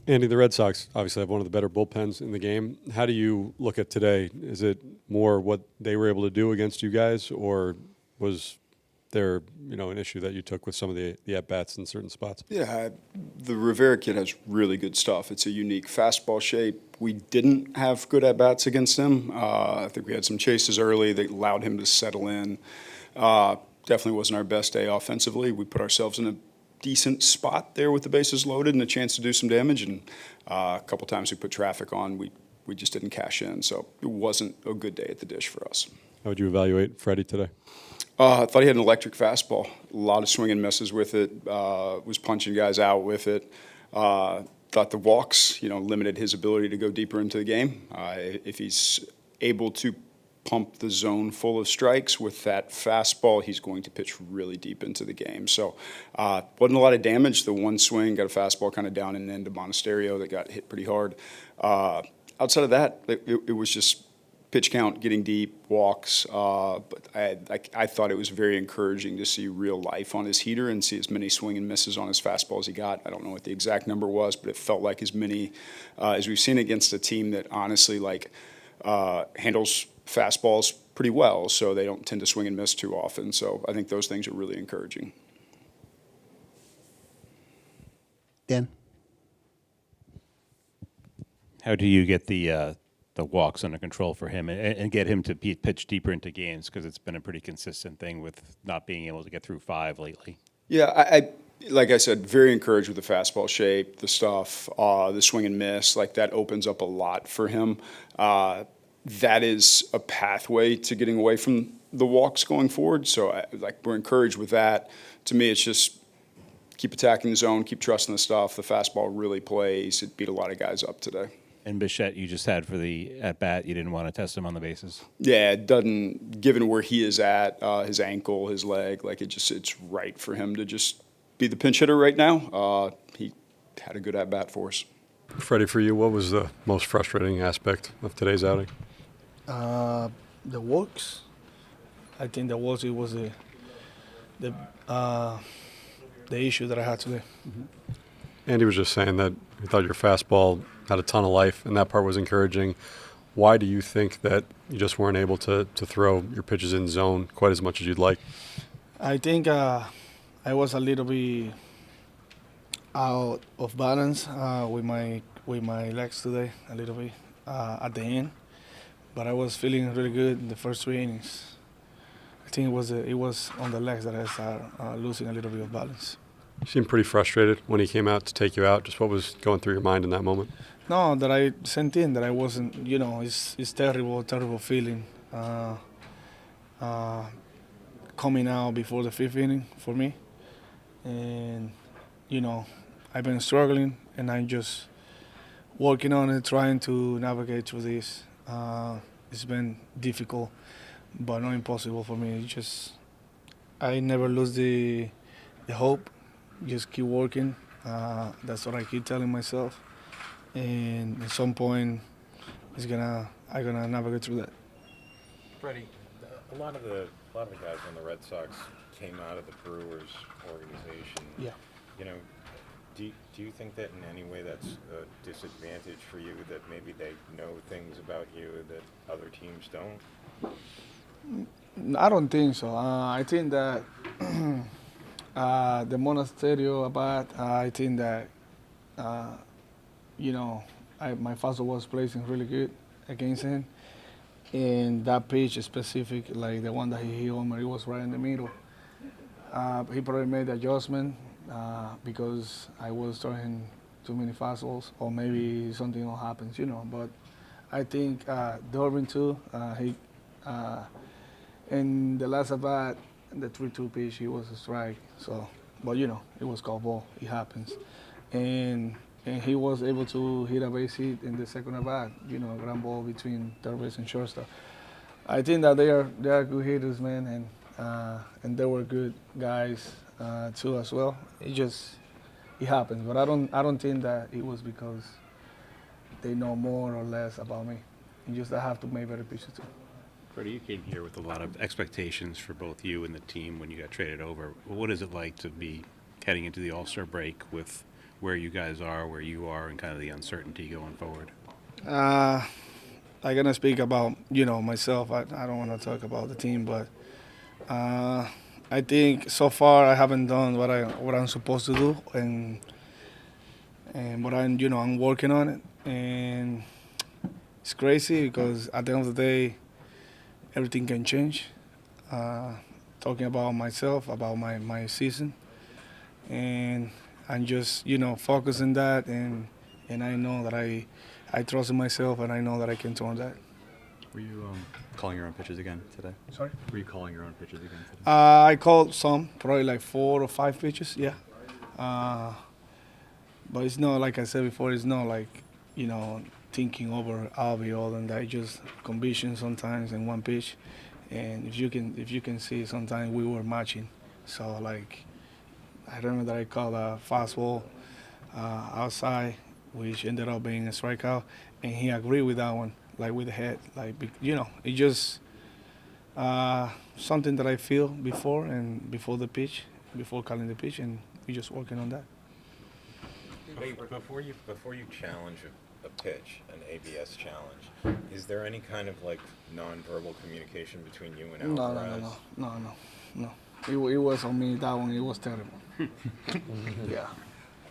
Andy, the Red Sox obviously have one of the better bullpens in the game. How do you look at today? Is it more what they were able to do against you guys, or was there, an issue that you took with some of the at bats in certain spots? Yeah, the Rivera kid has really good stuff. It's a unique fastball shape. We didn't have good at bats against him. I think we had some chases early that allowed him to settle in. Definitely wasn't our best day offensively. We put ourselves in a decent spot there with the bases loaded and a chance to do some damage. And a couple times we put traffic on, we just didn't cash in. So it wasn't a good day at the dish for us. How would you evaluate Freddie today? I thought he had an electric fastball. A lot of swing and misses with it. Was punching guys out with it. Thought the walks, limited his ability to go deeper into the game. If he's able to pump the zone full of strikes with that fastball, he's going to pitch really deep into the game. So wasn't a lot of damage. The one swing got a fastball kind of down and into Monasterio that got hit pretty hard. Outside of that, it was just pitch count, getting deep, walks. But I thought it was very encouraging to see real life on his heater and see as many swing and misses on his fastball as he got. I don't know what the exact number was, but it felt like as many as we've seen against a team that honestly handles fastballs pretty well, so they don't tend to swing and miss too often. So I think those things are really encouraging. Dan? How do you get the walks under control for him and get him to pitch deeper into games? Because it's been a pretty consistent thing with not being able to get through 5 lately. Yeah, I like I said, very encouraged with the fastball shape, the stuff, the swing and miss. Like that opens up a lot for him. That is a pathway to getting away from the walks going forward. So we're encouraged with that. To me, it's just keep attacking the zone, keep trusting the stuff. The fastball really plays. It beat a lot of guys up today. And Bichette, you just had for the at bat, you didn't want to test him on the bases. Yeah, it doesn't. Given where he is at, his ankle, his leg, it's right for him to just be the pinch hitter right now. He had a good at bat for us. Freddie, for you, what was the most frustrating aspect of today's outing? The walks. I think the walks, it was the issue that I had today. Mm-hmm. Andy was just saying that he thought your fastball had a ton of life, and that part was encouraging. Why do you think that you just weren't able to throw your pitches in zone quite as much as you'd like? I think I was a little bit out of balance with my legs today, a little bit at the end. But I was feeling really good in the first 3 innings. I think it was on the legs that I started losing a little bit of balance. You seemed pretty frustrated when he came out to take you out. Just what was going through your mind in that moment? No, that I sent in, that I wasn't, it's terrible feeling coming out before the 5th inning for me. And, I've been struggling, and I'm just working on it, trying to navigate through this. It's been difficult, but not impossible for me. I never lose the hope. Just keep working. That's what I keep telling myself. And at some point, I'm gonna navigate through that. Freddie, a lot of the guys on the Red Sox came out of the Brewers organization. Yeah. Do you think that in any way that's a disadvantage for you, that maybe they know things about you that other teams don't? I don't think so. I think that the Monasterio about, I think that, my fastball was placing really good against him. And that pitch specific, like the one that he hit home, it was right in the middle. He probably made the adjustment because I was throwing too many fastballs, or maybe something else happens, But I think Durbin too, he in the last at bat, the 3-2 pitch, he was a strike. So, but it was called ball. It happens, and he was able to hit a base hit in the second at bat. Ground ball between third base and shortstop. I think that they are good hitters, man, and they were good guys too as well. It happens, but I don't think that it was because they know more or less about me. I have to make better pitches too. Freddie, you came here with a lot of expectations for both you and the team when you got traded over. What is it like to be heading into the All-Star break with where you guys are, where you are, and kind of the uncertainty going forward? I'm gonna speak about myself. I don't want to talk about the team, but I think so far I haven't done what I'm supposed to do, and but I'm working on it, and it's crazy because at the end of the day, everything can change. Talking about myself, about my season, and I'm just focusing that, and I know that I trust in myself, and I know that I can turn that. Were you calling your own pitches again today? Sorry? Were you calling your own pitches again today? I called some, probably like 4 or 5 pitches, yeah. But it's not, like I said before, it's not like, thinking over all and that. Just condition sometimes in one pitch. And if you can see, sometimes we were matching. So, like, I remember that I called a fastball outside, which ended up being a strikeout. And he agreed with that one, like with the head. Like, it just something that I feel before the pitch, before calling the pitch, and we're just working on that. Before you challenge a pitch, an ABS challenge, is there any kind of like nonverbal communication between you and Alvarez? No. It was on me, that one. It was terrible. Yeah.